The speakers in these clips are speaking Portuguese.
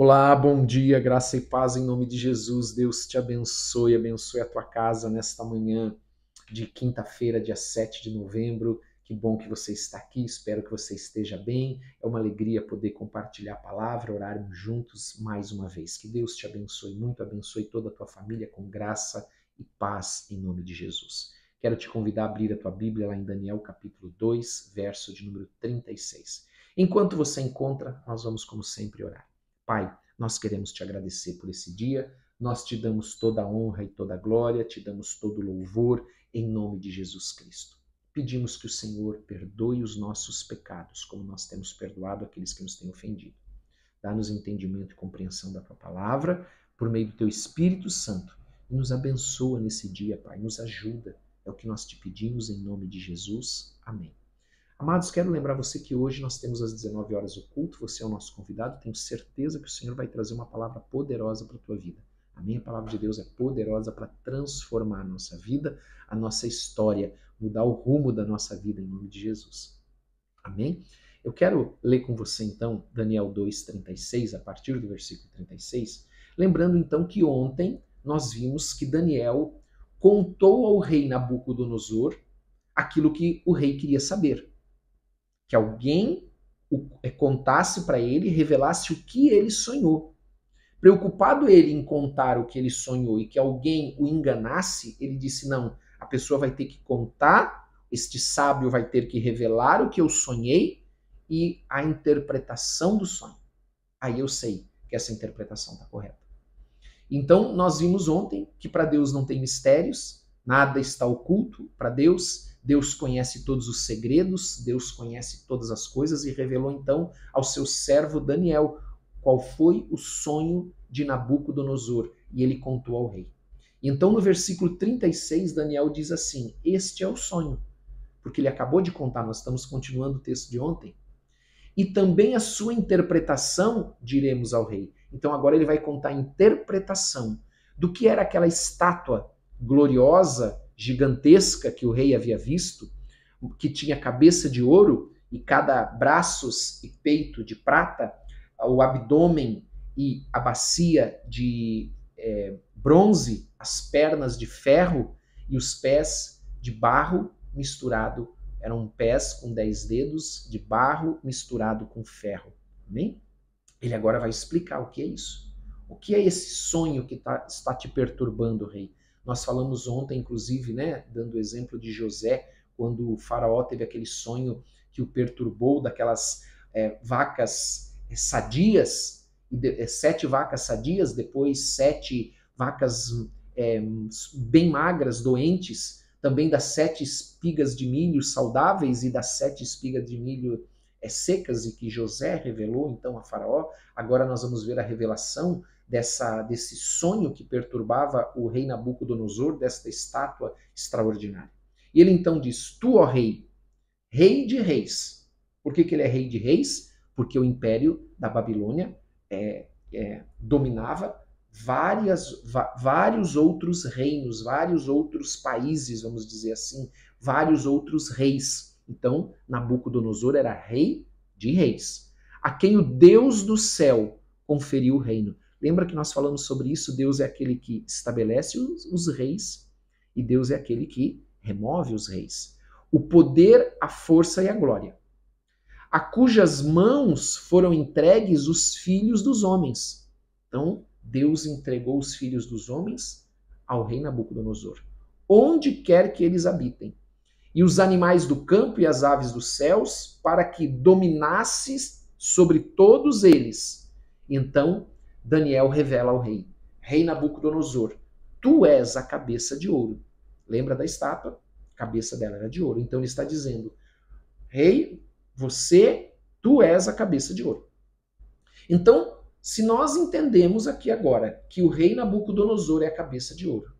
Olá, bom dia, graça e paz em nome de Jesus. Deus te abençoe, abençoe a tua casa nesta manhã de quinta-feira, dia 7 de novembro. Que bom que você está aqui, espero que você esteja bem. É uma alegria poder compartilhar a palavra, orarmos juntos mais uma vez. Que Deus te abençoe muito, abençoe toda a tua família com graça e paz em nome de Jesus. Quero te convidar a abrir a tua Bíblia lá em Daniel capítulo 2, verso de número 36. Enquanto você encontra, nós vamos como sempre orar. Pai, nós queremos te agradecer por esse dia, nós te damos toda a honra e toda a glória, te damos todo o louvor em nome de Jesus Cristo. Pedimos que o Senhor perdoe os nossos pecados, como nós temos perdoado aqueles que nos têm ofendido. Dá-nos entendimento e compreensão da tua palavra, por meio do teu Espírito Santo. E nos abençoa nesse dia, Pai, nos ajuda. É o que nós te pedimos em nome de Jesus. Amém. Amados, quero lembrar você que hoje nós temos às 19 horas o culto, você é o nosso convidado, tenho certeza que o Senhor vai trazer uma palavra poderosa para a tua vida. A minha palavra de Deus é poderosa para transformar a nossa vida, a nossa história, mudar o rumo da nossa vida em nome de Jesus. Amém? Eu quero ler com você então Daniel 2:36, a partir do versículo 36, lembrando então que ontem nós vimos que Daniel contou ao rei Nabucodonosor aquilo que o rei queria saber. Que alguém contasse para ele, revelasse o que ele sonhou. Preocupado ele em contar o que ele sonhou e que alguém o enganasse, ele disse, não, a pessoa vai ter que contar, este sábio vai ter que revelar o que eu sonhei e a interpretação do sonho. Aí eu sei que essa interpretação está correta. Então, nós vimos ontem que para Deus não tem mistérios, nada está oculto para Deus. Deus conhece todos os segredos, Deus conhece todas as coisas e revelou então ao seu servo Daniel qual foi o sonho de Nabucodonosor e ele contou ao rei. Então no versículo 36 Daniel diz assim, este é o sonho, porque ele acabou de contar, nós estamos continuando o texto de ontem, e também a sua interpretação diremos ao rei. Então agora ele vai contar a interpretação do que era aquela estátua gloriosa, gigantesca que o rei havia visto, que tinha cabeça de ouro e cada braços e peito de prata, o abdômen e a bacia de bronze, as pernas de ferro e os pés de barro misturado. Eram pés com 10 dedos de barro misturado com ferro. Amém? Ele agora vai explicar o que é isso. O que é esse sonho que está te perturbando, rei? Nós falamos ontem, inclusive, né, dando o exemplo de José, quando o faraó teve aquele sonho que o perturbou, daquelas vacas sadias, 7 vacas sadias, depois 7 vacas bem magras, doentes, também das 7 espigas de milho saudáveis e das 7 espigas de milho secas, e que José revelou então a Faraó. Agora nós vamos ver a revelação desse sonho que perturbava o rei Nabucodonosor, desta estátua extraordinária. E ele então diz, tu, ó rei, rei de reis. Por que ele é rei de reis? Porque o império da Babilônia dominava vários outros reinos, vários outros países, vamos dizer assim, vários outros reis. Então, Nabucodonosor era rei de reis, a quem o Deus do céu conferiu o reino. Lembra que nós falamos sobre isso? Deus é aquele que estabelece os reis e Deus é aquele que remove os reis. O poder, a força e a glória, a cujas mãos foram entregues os filhos dos homens. Então, Deus entregou os filhos dos homens ao rei Nabucodonosor, onde quer que eles habitem, e os animais do campo e as aves dos céus, para que dominasses sobre todos eles. Então, Daniel revela ao rei, rei Nabucodonosor, tu és a cabeça de ouro. Lembra da estátua? A cabeça dela era de ouro. Então ele está dizendo, rei, tu és a cabeça de ouro. Então, se nós entendemos aqui agora que o rei Nabucodonosor é a cabeça de ouro,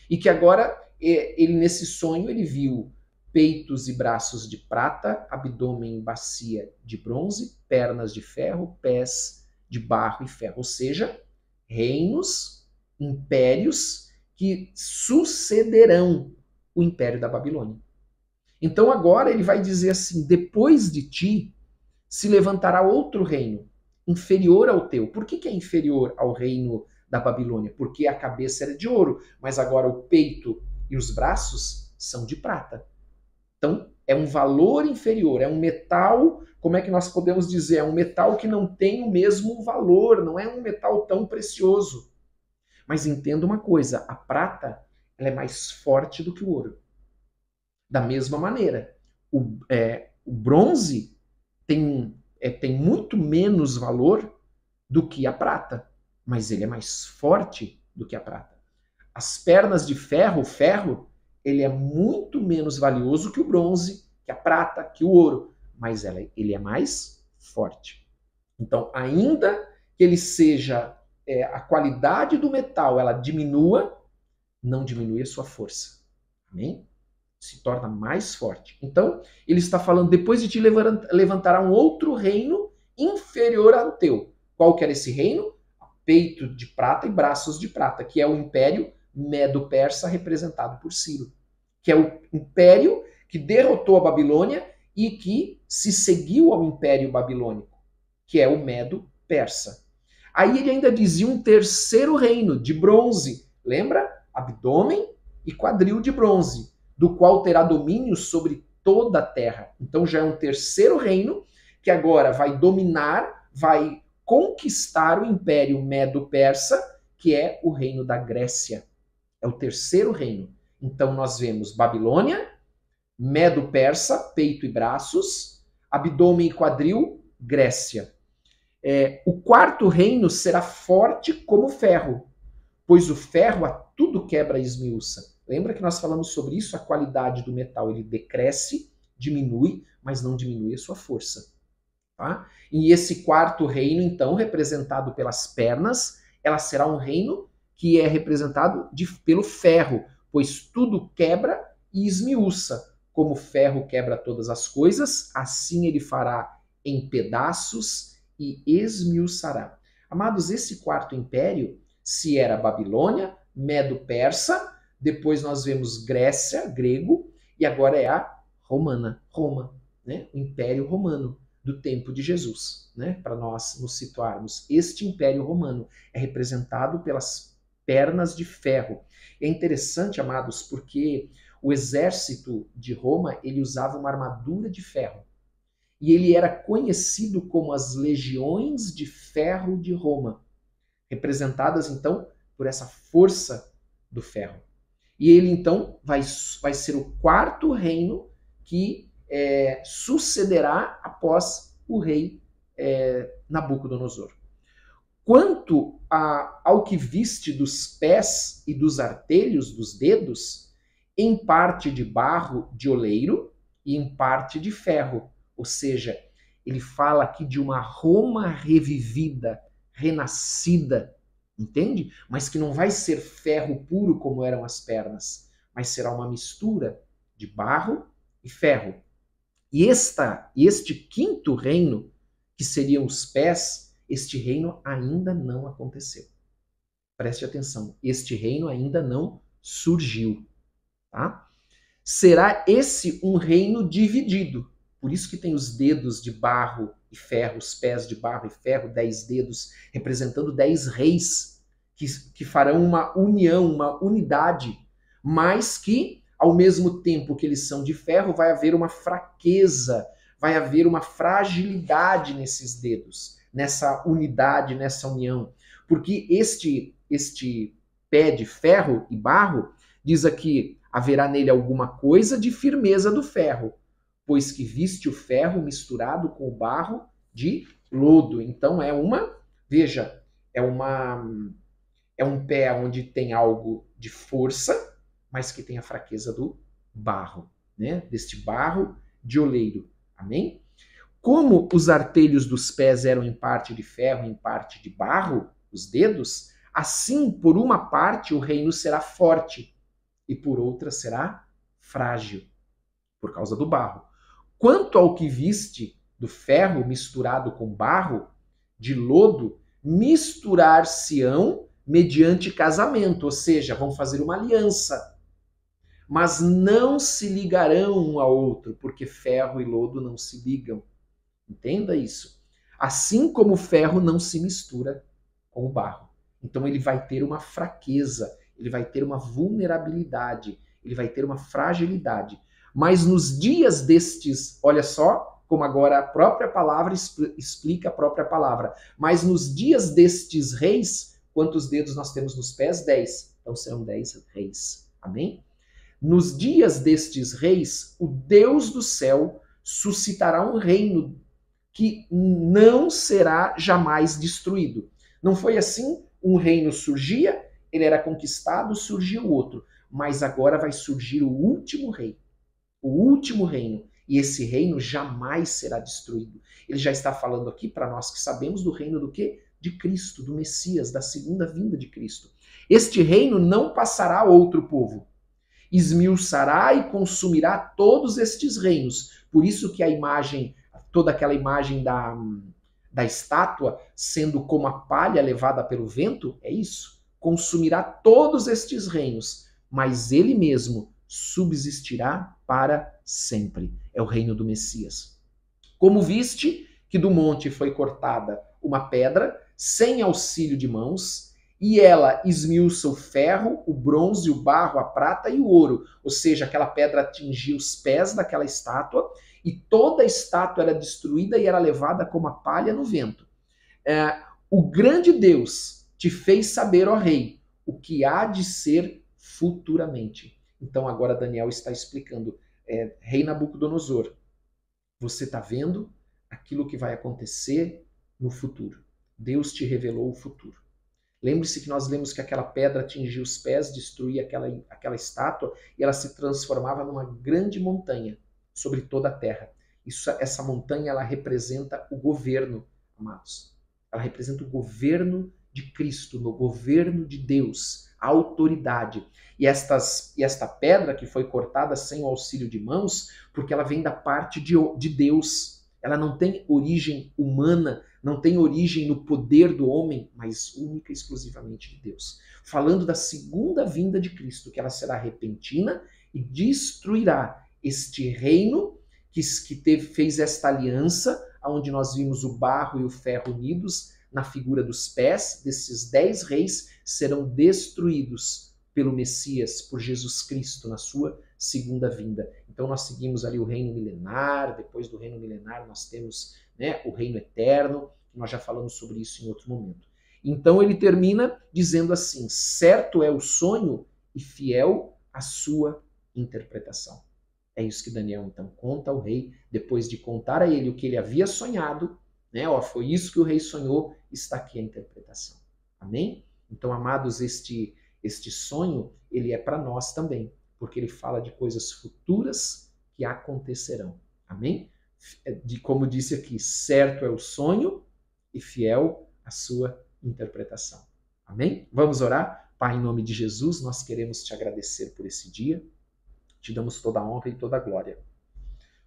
e que agora, ele nesse sonho, ele viu peitos e braços de prata, abdômen e bacia de bronze, pernas de ferro, pés de barro e ferro, ou seja, reinos, impérios que sucederão o império da Babilônia. Então agora ele vai dizer assim, depois de ti se levantará outro reino, inferior ao teu. Por que é inferior ao reino da Babilônia? Porque a cabeça era de ouro, mas agora o peito e os braços são de prata. Então, é um valor inferior, é um metal, como é que nós podemos dizer? É um metal que não tem o mesmo valor, não é um metal tão precioso. Mas entenda uma coisa, a prata ela é mais forte do que o ouro. Da mesma maneira, o bronze tem muito menos valor do que a prata, mas ele é mais forte do que a prata. As pernas de ferro, o ferro, ele é muito menos valioso que o bronze, que a prata, que o ouro, mas ele é mais forte. Então, ainda que ele seja, a qualidade do metal, ela diminua, não diminui a sua força. Amém? Se torna mais forte. Então, ele está falando, depois de te levantará um outro reino inferior ao teu. Qual que era esse reino? Peito de prata e braços de prata, que é o Império Medo-Persa, representado por Ciro, que é o império que derrotou a Babilônia e que se seguiu ao Império Babilônico, que é o Medo-Persa. Aí ele ainda dizia um terceiro reino, de bronze. Lembra? Abdômen e quadril de bronze, do qual terá domínio sobre toda a terra. Então já é um terceiro reino que agora vai dominar, vai conquistar o Império Medo-Persa, que é o reino da Grécia. É o terceiro reino. Então nós vemos Babilônia, Medo-Persa, peito e braços, abdômen e quadril, Grécia. O quarto reino será forte como ferro, pois o ferro a tudo quebra e esmiuça. Lembra que nós falamos sobre isso? A qualidade do metal, ele decresce, diminui, mas não diminui a sua força. Tá? E esse quarto reino, então, representado pelas pernas, ela será um reino que é representado pelo ferro, pois tudo quebra e esmiuça. Como o ferro quebra todas as coisas, assim ele fará em pedaços e esmiuçará. Amados, esse quarto império, se era Babilônia, Medo-Persa, depois nós vemos Grécia, grego, e agora é a Romana, Roma, né? O Império Romano do tempo de Jesus, né? Para nós nos situarmos. Este Império Romano é representado pelas pernas de ferro. É interessante, amados, porque o exército de Roma, ele usava uma armadura de ferro. E ele era conhecido como as legiões de ferro de Roma, representadas então por essa força do ferro. E ele então vai ser o quarto reino que sucederá após o rei Nabucodonosor. Quanto ao que viste dos pés e dos artelhos dos dedos, em parte de barro de oleiro e em parte de ferro. Ou seja, ele fala aqui de uma Roma revivida, renascida, entende? Mas que não vai ser ferro puro como eram as pernas, mas será uma mistura de barro e ferro. E este quinto reino, que seriam os pés, este reino ainda não aconteceu. Preste atenção, este reino ainda não surgiu. Tá? Será esse um reino dividido. Por isso que tem os dedos de barro e ferro, os pés de barro e ferro, 10 dedos, representando 10 reis, que farão uma união, uma unidade, mas que, ao mesmo tempo que eles são de ferro, vai haver uma fraqueza, vai haver uma fragilidade nesses dedos, nessa unidade, nessa união. Porque este pé de ferro e barro, diz aqui, haverá nele alguma coisa de firmeza do ferro, pois que viste o ferro misturado com o barro de lodo. Então veja, é um pé onde tem algo de força, mas que tem a fraqueza do barro, né? Deste barro de oleiro. Amém? Como os artelhos dos pés eram em parte de ferro, em parte de barro, os dedos, assim, por uma parte, o reino será forte, e por outra será frágil, por causa do barro. Quanto ao que viste do ferro misturado com barro, de lodo, misturar-se-ão mediante casamento, ou seja, vão fazer uma aliança, mas não se ligarão um ao outro, porque ferro e lodo não se ligam. Entenda isso. Assim como o ferro não se mistura com o barro. Então ele vai ter uma fraqueza, ele vai ter uma vulnerabilidade, ele vai ter uma fragilidade. Mas nos dias destes, olha só, como agora a própria palavra explica a própria palavra, mas nos dias destes reis, quantos dedos nós temos nos pés? 10. Então serão 10 reis. Amém? Nos dias destes reis, o Deus do céu suscitará um reino que não será jamais destruído. Não foi assim? Um reino surgia, ele era conquistado, surgia o outro. Mas agora vai surgir o último rei. O último reino. E esse reino jamais será destruído. Ele já está falando aqui para nós que sabemos do reino do quê? De Cristo, do Messias, da segunda vinda de Cristo. Este reino não passará a outro povo. Esmiuçará e consumirá todos estes reinos. Por isso que a imagem, toda aquela imagem da estátua sendo como a palha levada pelo vento, é isso. Consumirá todos estes reinos, mas ele mesmo subsistirá para sempre. É o reino do Messias. Como viste que do monte foi cortada uma pedra, sem auxílio de mãos, e ela esmiuça o ferro, o bronze, o barro, a prata e o ouro. Ou seja, aquela pedra atingia os pés daquela estátua e toda a estátua era destruída e era levada como a palha no vento. O grande Deus te fez saber, ó rei, o que há de ser futuramente. Então agora Daniel está explicando, rei Nabucodonosor, você está vendo aquilo que vai acontecer no futuro. Deus te revelou o futuro. Lembre-se que nós lemos que aquela pedra atingia os pés, destruía aquela estátua e ela se transformava numa grande montanha sobre toda a terra. Essa montanha ela representa o governo, amados. Ela representa o governo de Cristo, no governo de Deus, a autoridade. E esta pedra que foi cortada sem o auxílio de mãos, porque ela vem da parte de Deus. Ela não tem origem humana, não tem origem no poder do homem, mas única e exclusivamente de Deus. Falando da segunda vinda de Cristo, que ela será repentina e destruirá este reino que fez esta aliança, onde nós vimos o barro e o ferro unidos na figura dos pés desses 10 reis, serão destruídos pelo Messias, por Jesus Cristo, na sua segunda vinda. Então nós seguimos ali o reino milenar, depois do reino milenar nós temos, né, o reino eterno, nós já falamos sobre isso em outro momento. Então ele termina dizendo assim, certo é o sonho e fiel a sua interpretação. É isso que Daniel então conta ao rei, depois de contar a ele o que ele havia sonhado, né? Ó, foi isso que o rei sonhou, está aqui a interpretação. Amém? Então, amados, este sonho, ele é para nós também, porque ele fala de coisas futuras que acontecerão. Amém? Como disse aqui, certo é o sonho e fiel a sua interpretação. Amém? Vamos orar? Pai, em nome de Jesus, nós queremos te agradecer por esse dia. Te damos toda a honra e toda a glória.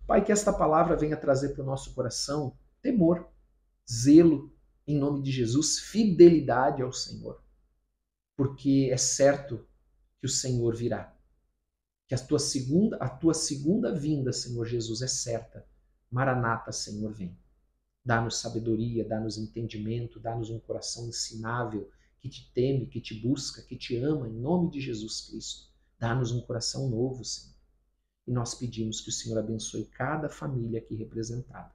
Pai, que esta palavra venha trazer para o nosso coração temor, zelo, em nome de Jesus, fidelidade ao Senhor. Porque é certo que o Senhor virá. Que a tua segunda vinda, Senhor Jesus, é certa. Maranata, Senhor, vem. Dá-nos sabedoria, dá-nos entendimento, dá-nos um coração ensinável, que te teme, que te busca, que te ama, em nome de Jesus Cristo. Dá-nos um coração novo, Senhor. E nós pedimos que o Senhor abençoe cada família aqui representada.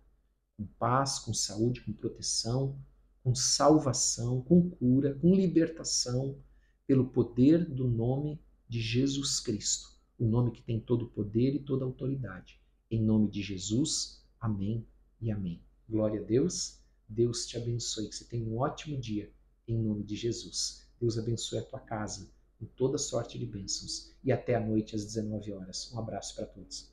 Com paz, com saúde, com proteção, com salvação, com cura, com libertação, pelo poder do nome de Jesus Cristo. O nome que tem todo o poder e toda a autoridade. Em nome de Jesus, amém e amém. Glória a Deus. Deus te abençoe. Que você tenha um ótimo dia. Em nome de Jesus. Deus abençoe a tua casa com toda sorte de bênçãos. E até a noite às 19 horas. Um abraço para todos.